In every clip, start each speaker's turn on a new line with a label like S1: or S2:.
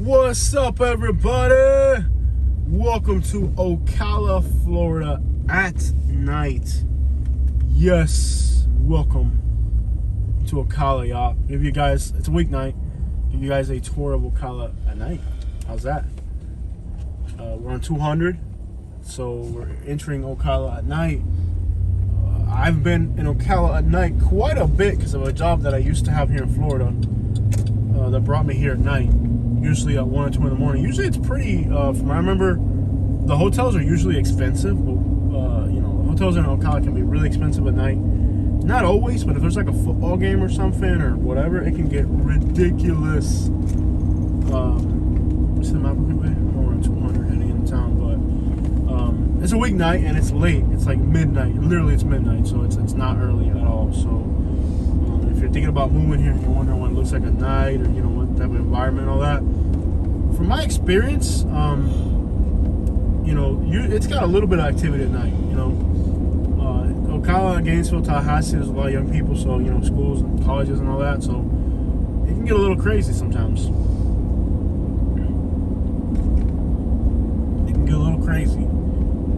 S1: What's up, everybody? Welcome to Ocala, Florida at night. Yes, welcome to Ocala, y'all. Give you guys, it's a weeknight, give you guys a tour of Ocala at night. How's that? We're on 200, so we're entering Ocala at night. I've been in Ocala at night quite a bit because of a job that I used to have here in Florida that brought me here at night. Usually at 1 or 2 in the morning. Usually it's pretty, from what I remember, the hotels are usually expensive. You know, hotels in Ocala can be really expensive at night. Not always, but if there's like a football game or something or whatever, it can get ridiculous. What's the map real quick? I'm around 200 heading into town, but it's a weeknight and it's late. It's like midnight. Literally, it's midnight, so it's not early at all. So if you're thinking about moving here and you're wondering what it looks like at night or, you know, what type of environment and all that, from my experience, you know, it's got a little bit of activity at night, you know. Ocala, Gainesville, Tallahassee, there's a lot of young people, so, you know, schools and colleges and all that, so it can get a little crazy sometimes. It can get a little crazy.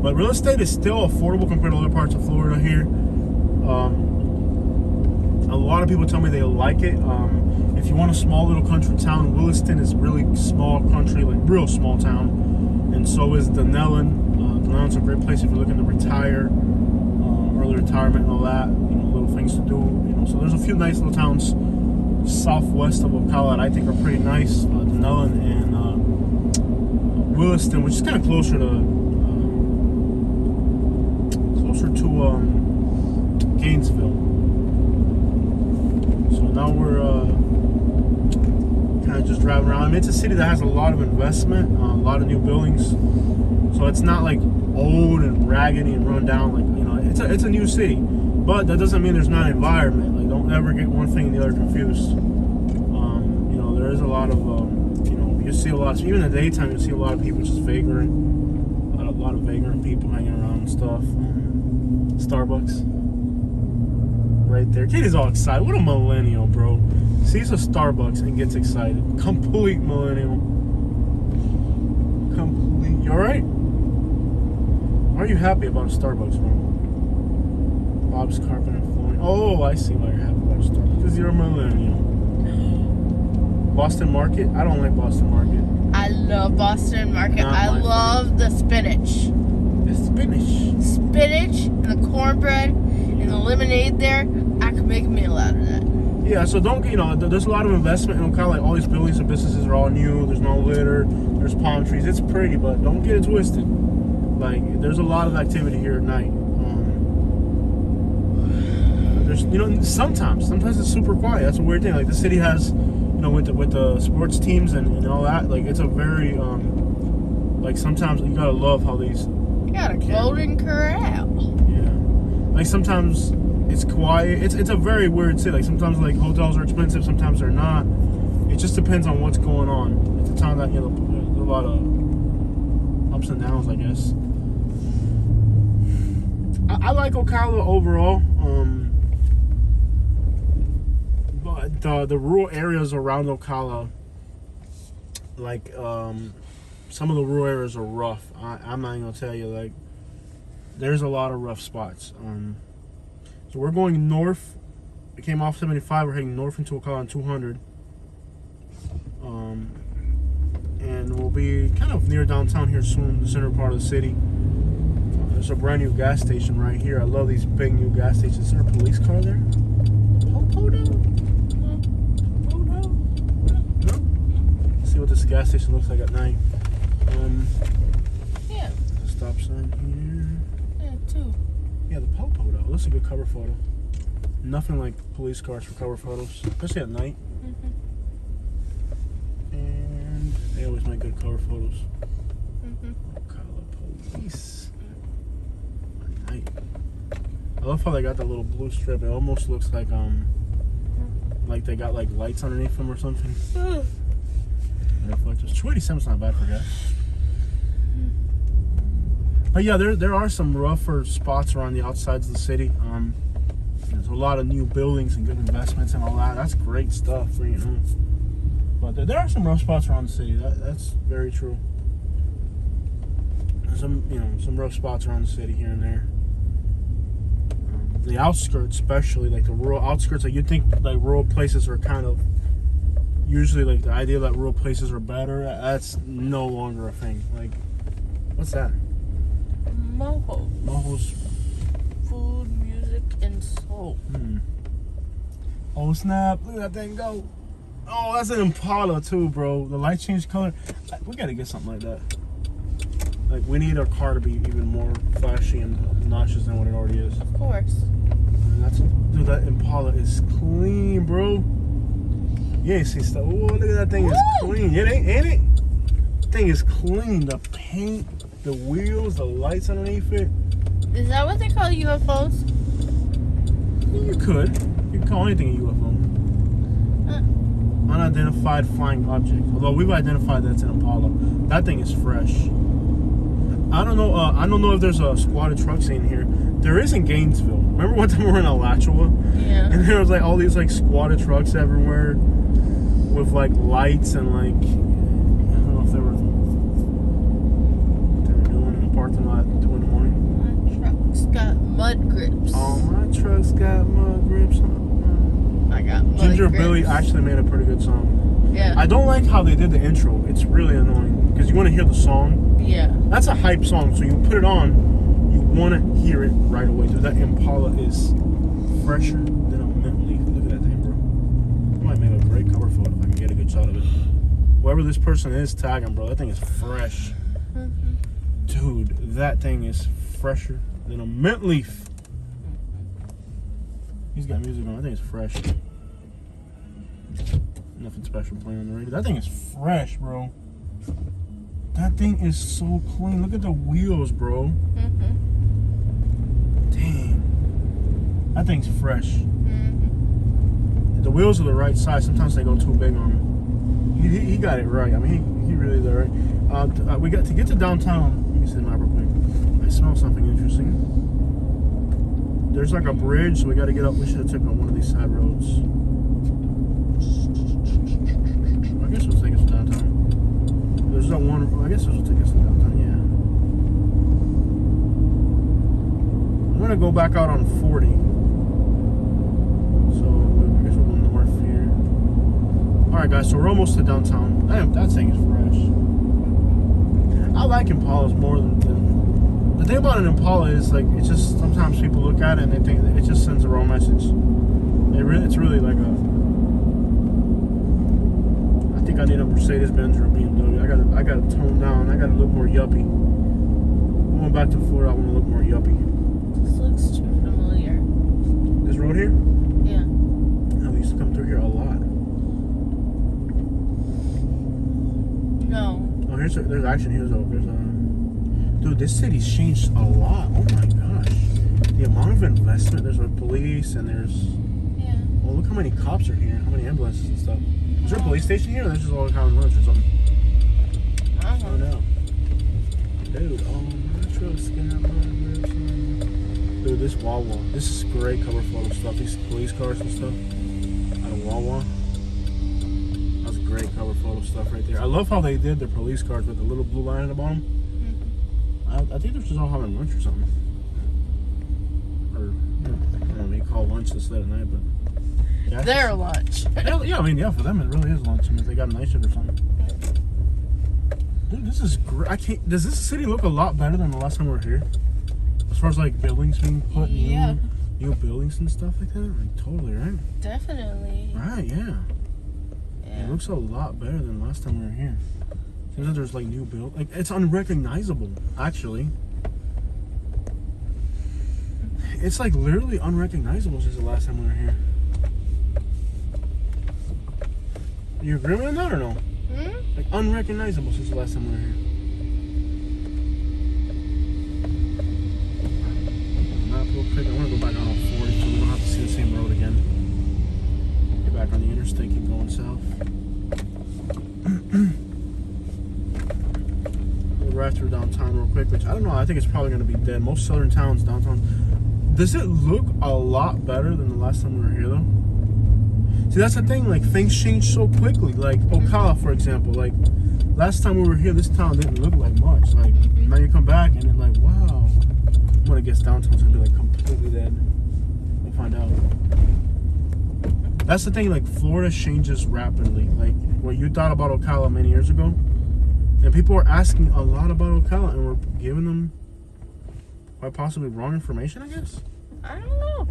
S1: But real estate is still affordable compared to other parts of Florida here. A lot of people tell me they like it. If you want a small little country town, Williston is really small country, like real small town. And so is Dunellen. Dunellen's a great place if you're looking to retire, early retirement and all that. You know, little things to do. You know, so there's a few nice little towns southwest of Ocala that I think are pretty nice. Dunellen and Williston, which is kind of closer to Gainesville. So now we're kind of just driving around. I mean, it's a city that has a lot of investment, a lot of new buildings. So it's not like old and raggedy and run down. Like, you know, it's a new city, but that doesn't mean there's not environment. Like, don't ever get one thing and the other confused. You know, there is a lot of you know, you see a lot. Even in the daytime, you see a lot of people just vagrant. A lot of vagrant people hanging around and stuff. Starbucks. Right there. Katie's all excited. What a millennial, bro. Sees a Starbucks and gets excited. Complete millennial. Complete. You alright? Why are you happy about a Starbucks, bro? Bob's Carpet and Flooring. Oh, I see why you're happy about a Starbucks. Because you're a millennial. Boston Market? I don't like Boston Market.
S2: I love Boston Market. I love the spinach.
S1: The spinach.
S2: Spinach and the cornbread and the lemonade there. I could make a meal out of that.
S1: Yeah, so don't, you know, there's a lot of investment in Ocala. Like, all these buildings and businesses are all new. There's no litter. There's palm trees. It's pretty, but don't get it twisted. Like, there's a lot of activity here at night. There's, you know, sometimes it's super quiet. That's a weird thing. Like, the city has, you know, with the sports teams and all that. Like, it's a very, like, sometimes you gotta love how these.
S2: You got a golden corral.
S1: Yeah, like sometimes it's quiet. It's a very weird city. Like, sometimes like hotels are expensive, sometimes they're not. It just depends on what's going on. It's a town that, you know, there's a lot of ups and downs, I guess. I like Ocala overall, but the rural areas around Ocala, like some of the rural areas are rough. I'm not even gonna tell you, like, there's a lot of rough spots. So we're going north. We came off 75. We're heading north into Ocala on 200. And we'll be kind of near downtown here soon, the center part of the city. There's a brand new gas station right here. I love these big new gas stations. Is there a police car there? No? Let's see what this gas station looks like at night.
S2: Yeah.
S1: There's a stop sign here.
S2: Yeah, too.
S1: Yeah, the Popo though. That's a good cover photo. Nothing like police cars for cover photos, especially at night. And they always make good cover photos. Ocala police. At night. I love how they got that little blue strip. It almost looks like they got like lights underneath them or something. Reflectors. 287's not bad for gas. But yeah, there are some rougher spots around the outsides of the city. There's a lot of new buildings and good investments and all that. That's great stuff, you know. spot there. There are some rough spots around the city. That's very true. There's some rough spots around the city here and there. The outskirts, especially like the rural outskirts, like you'd think like rural places are kind of usually like the idea that rural places are better. That's no longer a thing. Like, what's that? Mojo's
S2: food, music, and soul.
S1: Oh snap! Look at that thing go. Oh, that's an Impala too, bro. The light changed color. We gotta get something like that. Like, we need our car to be even more flashy and obnoxious than what it already is.
S2: Of course.
S1: Dude, that Impala is clean, bro. You ain't seen stuff. Oh, look at that thing. It's clean. It ain't it? Thing is clean. The paint, the wheels, the lights underneath it.
S2: Is that what they call UFOs?
S1: You could call anything a UFO. Unidentified flying object. Although we've identified that's an Impala. That thing is fresh. I don't know if there's a squatted truck scene here. There is in Gainesville. Remember one time we were in Alachua?
S2: Yeah.
S1: And there was like all these like squatted trucks everywhere with like lights and like, I don't know if they were doing in the parking lot at 2 in the morning.
S2: My truck's got mud grips.
S1: Oh, my truck's got mud grips.
S2: I got mud
S1: Ginger
S2: grips.
S1: Billy actually made a pretty good song.
S2: Yeah.
S1: I don't like how they did the intro. It's really annoying because you want to hear the song.
S2: Yeah.
S1: That's a hype song, so you put it on, you want to hear it right away. Dude, that Impala is fresher than a mint leaf. Look at that thing, bro. I might make a great cover photo if I can get a good shot of it. Whoever this person is, tag him, bro. That thing is fresh. Dude, that thing is fresher than a mint leaf. He's got music on. That thing is fresh. Nothing special playing on the radio. That thing is fresh, bro. That thing is so clean. Look at the wheels, bro. Dang. That thing's fresh. The wheels are the right size. Sometimes they go too big on him. He got it right. I mean, he really did it right. We got to get to downtown. Let me see the map real quick. I smell something interesting. There's like a bridge, so we got to get up. We should have taken on one of these side roads. I guess we'll take us to downtown. There's that one. I guess this will take us to downtown. Yeah. I'm gonna go back out on 40. So I guess we'll go north here. All right, guys. So we're almost to downtown. Damn, that thing is fresh. I like Impalas more than. The thing about an Impala is like it's just sometimes people look at it and they think that it just sends the wrong message. It's really like a. I think I need a Mercedes-Benz or a BMW. I gotta tone down. I gotta look more yuppie. Going back to Florida, I want to look more yuppie.
S2: This looks too familiar.
S1: This road here?
S2: Yeah.
S1: No, we used to come through here a lot.
S2: No.
S1: Oh, there's action here though. Dude, this city's changed a lot. Oh my gosh. The amount of investment. There's like police and there's.
S2: Yeah.
S1: Well, look how many cops are here. How many ambulances and stuff. Is there a police station here, or this is all common lunch or something?
S2: I
S1: I don't know. Dude, oh my truck's got my grips on. Dude, this Wawa. This is great cover photo stuff. These police cars and stuff. Out of Wawa. That's great cover photo stuff right there. I love how they did their police cars with the little blue line at the bottom. I think they're just all having lunch or something. Or, I don't know, they call lunch this late at night, but. Yeah,
S2: Their lunch.
S1: Yeah, I mean, yeah, for them it really is lunch. I mean, if they got a night shift or something. Dude, this is great. Does this city look a lot better than the last time we were here? As far as like buildings being put, new buildings and stuff like that? Like, totally, right?
S2: Definitely.
S1: Right, yeah. It looks a lot better than last time we were here. Seems like there's like new build. Like, it's unrecognizable, actually. It's like literally unrecognizable since the last time we were here. You agree with that or no? Like unrecognizable since the last time we were here. Map real quick. I want to go back out on 40 so we don't have to see the same road again. Get back on the interstate, keep going south. We'll drive through downtown real quick, which I don't know. I think it's probably going to be dead. Most southern towns, downtown. Does it look a lot better than the last time we were here though? See, that's the thing. Like, things change so quickly. Like, Ocala, for example. Like, last time we were here, this town didn't look like much. Like, now you come back and it's like, wow. When it gets downtown, it's going to be, like, completely dead. We'll find out. That's the thing. Like, Florida changes rapidly. Like, what you thought about Ocala many years ago. And people are asking a lot about Ocala, and we're giving them quite possibly wrong information, I guess.
S2: I don't know.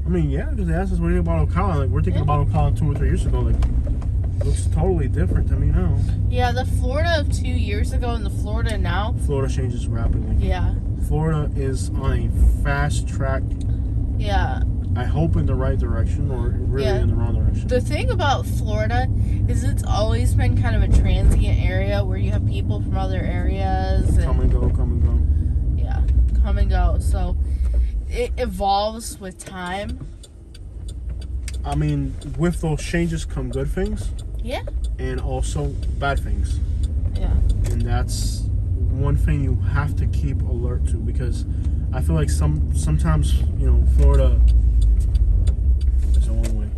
S1: I mean, yeah, because they asked us what do you think about Ocala. Like, we're thinking about Ocala 2 or 3 years ago. Like, it looks totally different to me now.
S2: Yeah, the Florida of 2 years ago and the Florida now.
S1: Florida changes rapidly.
S2: Yeah.
S1: Florida is on a fast track.
S2: Yeah.
S1: I hope in the right direction or really in the wrong direction.
S2: The thing about Florida is it's always been kind of a transient area where you have people from other areas. And,
S1: come and go.
S2: Yeah, come and go. So it evolves with time.
S1: I mean, with those changes come good things.
S2: Yeah.
S1: And also bad things.
S2: Yeah.
S1: And that's one thing you have to keep alert to, because I feel like sometimes, Florida is the one way.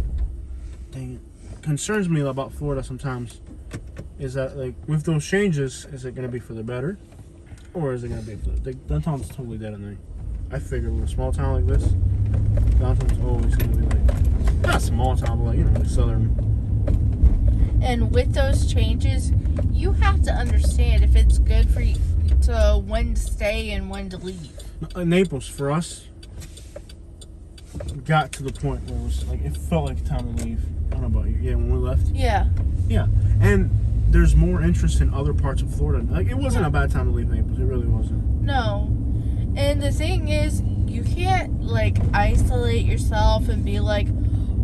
S1: Dang it. Concerns me about Florida sometimes is that, like, with those changes, is it going to be for the better, or is it going to be for the downtown's totally dead at night. I figure with a small town like this, downtown's always going to be like, not small town, but like southern.
S2: And with those changes, you have to understand if it's good for you to when to stay and when to leave.
S1: Naples, for us, got to the point where it was like, it felt like time to leave. I don't know about you. Yeah, when we left.
S2: Yeah.
S1: Yeah. And there's more interest in other parts of Florida. Like, it wasn't a bad time to leave Naples. It really wasn't.
S2: No. And the thing is, you can't, like, isolate yourself and be like,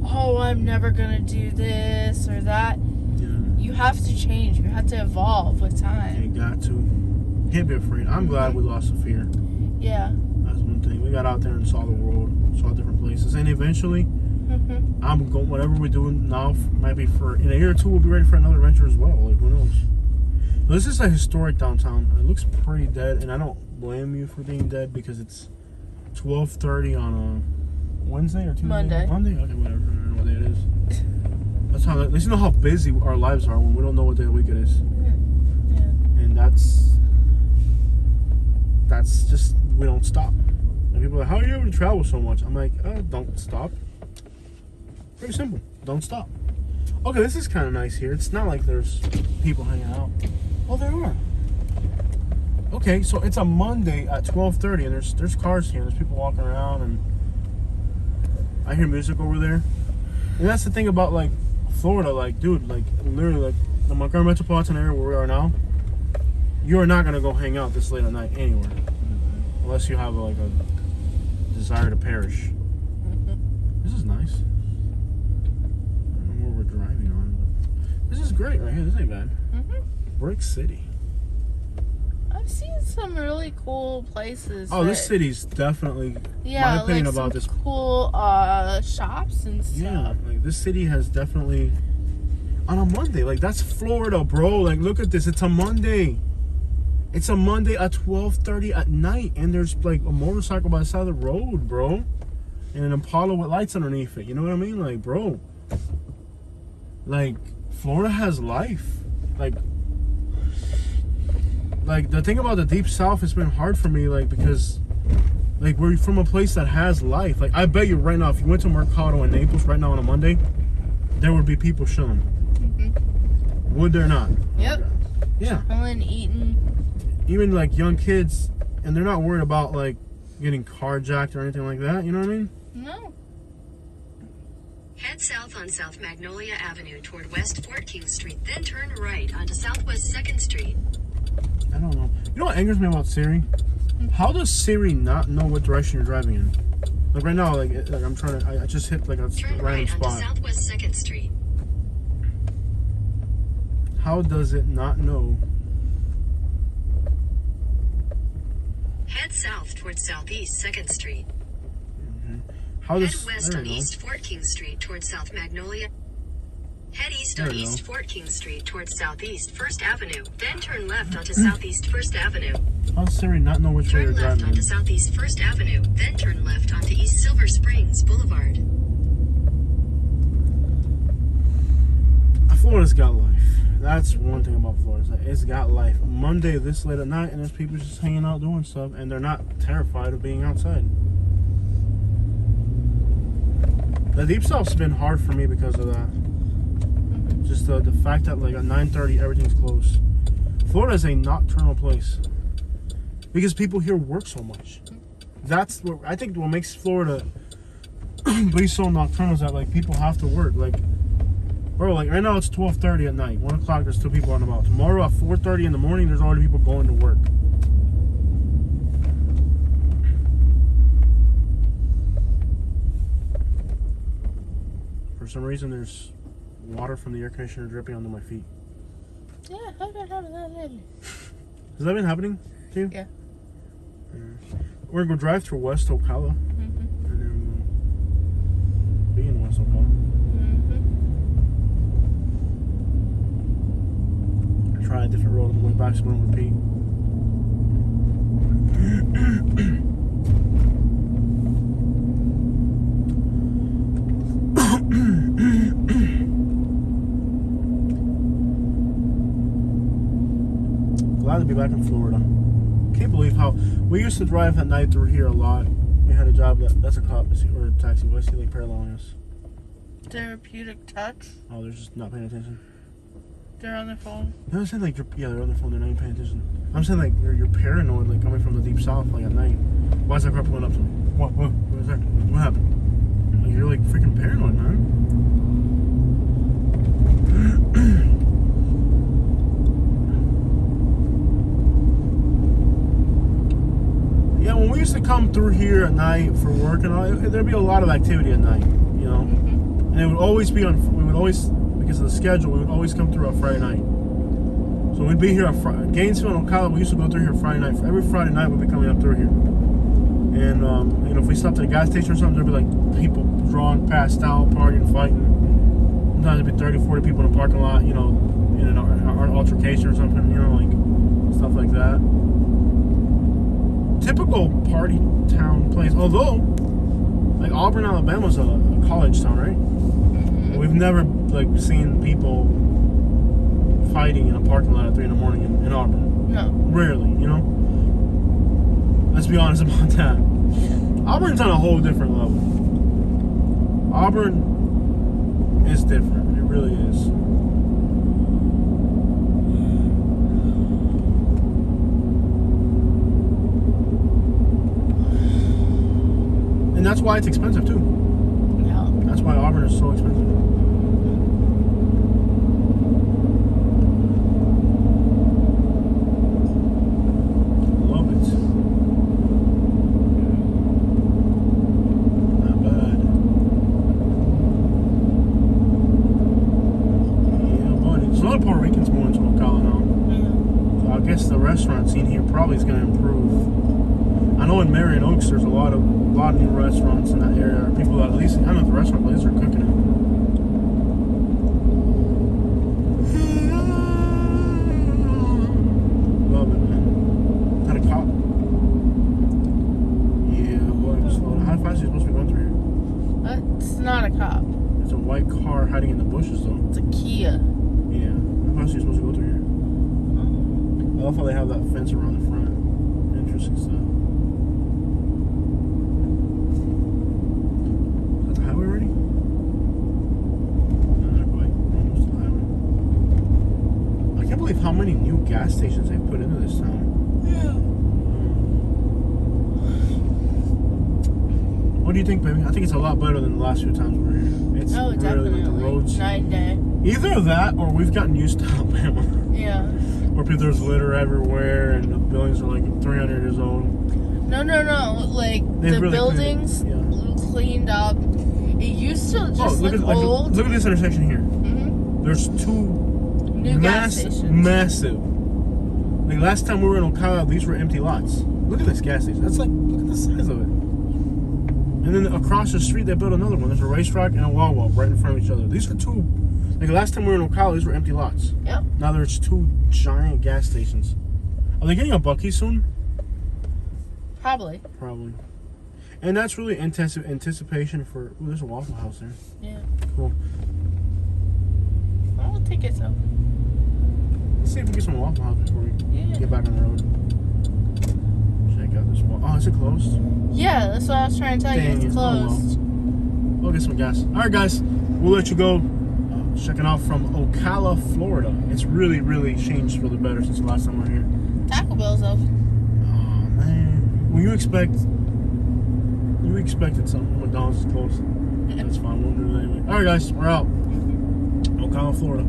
S2: oh, I'm never going to do this or that.
S1: Yeah.
S2: You have to change. You have to evolve with time.
S1: You got to. Can't be afraid. I'm glad we lost the fear.
S2: Yeah.
S1: That's one thing. We got out there and saw the world, saw different places. And eventually, I'm going, whatever we're doing now, might be in a year or two, we'll be ready for another adventure as well. Like, who knows? But this is a historic downtown. It looks pretty dead, and I don't blame you for being dead because it's 12:30 on a Wednesday or Tuesday?
S2: Monday.
S1: Okay, whatever. I don't know what day it is. That's how. At least you know how busy our lives are when we don't know what day of the week it is.
S2: Yeah.
S1: And that's just, we don't stop. And people are like, how are you able to travel so much? I'm like, don't stop. Pretty simple. Don't stop. Okay, this is kind of nice here. It's not like there's people hanging out. Oh, there are. Okay, so it's a Monday at 12:30, and there's cars here. There's people walking around, and I hear music over there. And that's the thing about, like, Florida. Like, dude, like, literally, like, the Montgomery metropolitan area where we are now, you are not going to go hang out this late at night anywhere. Unless you have, like, a desire to perish. This is nice. I don't know where we're driving on, but this is great right here. This ain't bad. Brick City.
S2: I've seen some really cool places.
S1: Oh, this city's definitely,
S2: yeah,
S1: my opinion
S2: like
S1: about
S2: some
S1: this.
S2: Cool shops and stuff.
S1: Yeah, like this city has definitely, on a Monday, like that's Florida, bro. Like, look at this. It's a Monday. It's a Monday at 12:30 at night, and there's like a motorcycle by the side of the road, bro, and an Impala with lights underneath it. You know what I mean? Like, bro, like Florida has life. Like the thing about the deep south has been hard for me, like, because like we're from a place that has life. Like, I bet you right now, if you went to Mercado in Naples right now on a Monday, there would be people chilling. Would there not?
S2: Yep.
S1: Yeah.
S2: Chilling, eating.
S1: Even like young kids, and they're not worried about like getting carjacked or anything like that. You know what I mean?
S2: No.
S3: Head south on South Magnolia Avenue toward West 14th Street, then turn right onto Southwest 2nd Street.
S1: I don't know. You know what angers me about Siri? How does Siri not know what direction you're driving in? Like right now, like I'm trying to, I just hit like a
S3: Turn
S1: random
S3: right onto
S1: spot.
S3: Southwest 2nd Street.
S1: How does it not know?
S3: Head south toward Southeast 2nd Street.
S1: How
S3: Head
S1: does,
S3: west
S1: there
S3: on
S1: we go.
S3: East 14th Street toward South Magnolia. Head east
S1: There
S3: on
S1: we go.
S3: East 14th Street towards Southeast 1st Avenue. Then turn left onto Southeast 1st Avenue.
S1: How does Siri not know which way you're
S3: Turn left
S1: driving
S3: onto
S1: in?
S3: Southeast 1st Avenue. Then turn left onto East Silver Springs Boulevard.
S1: Florida's got life. That's one thing about Florida. Is that it's got life. Monday this late at night, and there's people just hanging out doing stuff, and they're not terrified of being outside. The Deep South's been hard for me because of that. Just the fact that like at 9:30 everything's closed. Florida is a nocturnal place because people here work so much. That's what I think. What makes Florida be so nocturnal is that like people have to work. Like, bro, like right now it's 12:30 at night. 1 o'clock, there's still people on the out. Tomorrow at 4:30 in the morning, there's already people going to work. For some reason, there's water from the air conditioner dripping onto my feet.
S2: Yeah, how did that happen?
S1: Has that been happening to you?
S2: Yeah.
S1: We're gonna go drive through West Ocala,
S2: Mm-hmm.
S1: and then we'll be in West Ocala.
S2: Mm-hmm.
S1: Try a different road on the way back, so we don't repeat. Glad to be back in Florida. Can't believe how we used to drive at night through here a lot. We had a job that's a cop or a taxi. Why is he like paralleling us?
S2: Therapeutic touch.
S1: Oh, they're just not paying attention.
S2: They're on their phone.
S1: No, I'm saying like they're on their phone. They're not even paying attention. I'm saying like you're paranoid, like coming from the Deep South, like at night. Why is that car pulling up to me? What was that? What happened? Like, you're like freaking paranoid, man. Yeah, when we used to come through here at night for work and all, there'd be a lot of activity at night, you know.
S2: Mm-hmm.
S1: And it would always be on. We would always, because of the schedule, we would always come through on Friday night. So we'd be here on Friday. Gainesville and Ocala, we used to go through here Friday night. Every Friday night, we'd be coming up through here. And you know, if we stopped at a gas station or something, there'd be like people drunk, passed out, partying, fighting. Sometimes there'd be 30, 40 people in the parking lot, you know, in an altercation or something, you know, like stuff like that. Typical party town place. Although, like Auburn, Alabama's a college town, right?
S2: Mm-hmm.
S1: We've never like seen people fighting in a parking lot at 3 in the morning in Auburn.
S2: No.
S1: Rarely, you know. Let's be honest about that. Auburn's on a whole different level. Auburn is different. It really is. And that's why it's expensive too.
S2: Yeah.
S1: That's why Auburn is so expensive. Love it. Not bad. Yeah, buddy. There's a lot of Puerto Ricans going to Ocala now.
S2: Yeah.
S1: So I guess the restaurant scene here probably is going to improve. I know in Marion Oaks there's a lot of new restaurants in that area. People that at least, I don't know if the restaurant places are cooking it. Love it, man. Is that a cop? Yeah, boy, slow. How fast are you supposed to be going through here?
S2: It's not a cop.
S1: There's a white car hiding in the bushes though.
S2: It's a Kia.
S1: Yeah. How fast are you supposed to go through here? I love how they have that fence around the front. Interesting stuff. Is that the highway already? No, not quite. We're almost to the highway. I can't believe how many new gas stations they've put into this town.
S2: Yeah.
S1: What do you think, baby? I think it's a lot better than the last few times we were here. It's
S2: Oh,
S1: really
S2: definitely.
S1: like the roads.
S2: 9 day.
S1: Either that or we've gotten used to Alabama.
S2: Yeah.
S1: Where there's litter everywhere and the buildings are like 300 years old.
S2: No. Like
S1: They've
S2: the
S1: really
S2: buildings cleaned up. It used to just look old.
S1: Look at this intersection here.
S2: Mm-hmm.
S1: There's two
S2: New gas stations.
S1: massive. Like last time we were in Ocala, these were empty lots. Look at this gas station. That's like, look at the size of it. And then across the street, they built another one. There's a racetrack and a Wawa right in front of each other. These are two. Like last time we were in Ocala, these were empty lots.
S2: Yep.
S1: Now there's two giant gas stations. Are they getting a Buc-ee's soon?
S2: Probably.
S1: Probably. And that's really anticipation for. Ooh, there's a Waffle House there.
S2: Yeah.
S1: Cool.
S2: Oh, I'll take it so.
S1: Let's see if we get some Waffle House before we
S2: Yeah.
S1: get back on the road. Check out this one. Oh, is it closed?
S2: Yeah, that's what I was trying to tell you.
S1: Dang
S2: It's
S1: it. Oh, well.
S2: closed.
S1: We'll get some gas. All right, guys. We'll let you go. Checking out from Ocala, Florida. It's really, really changed for the better since the last time we were here.
S2: Taco Bell's open.
S1: Oh, man. When you expected something, McDonald's is closed. That's fine. We'll do it anyway. All right, guys. We're out. Ocala, Florida.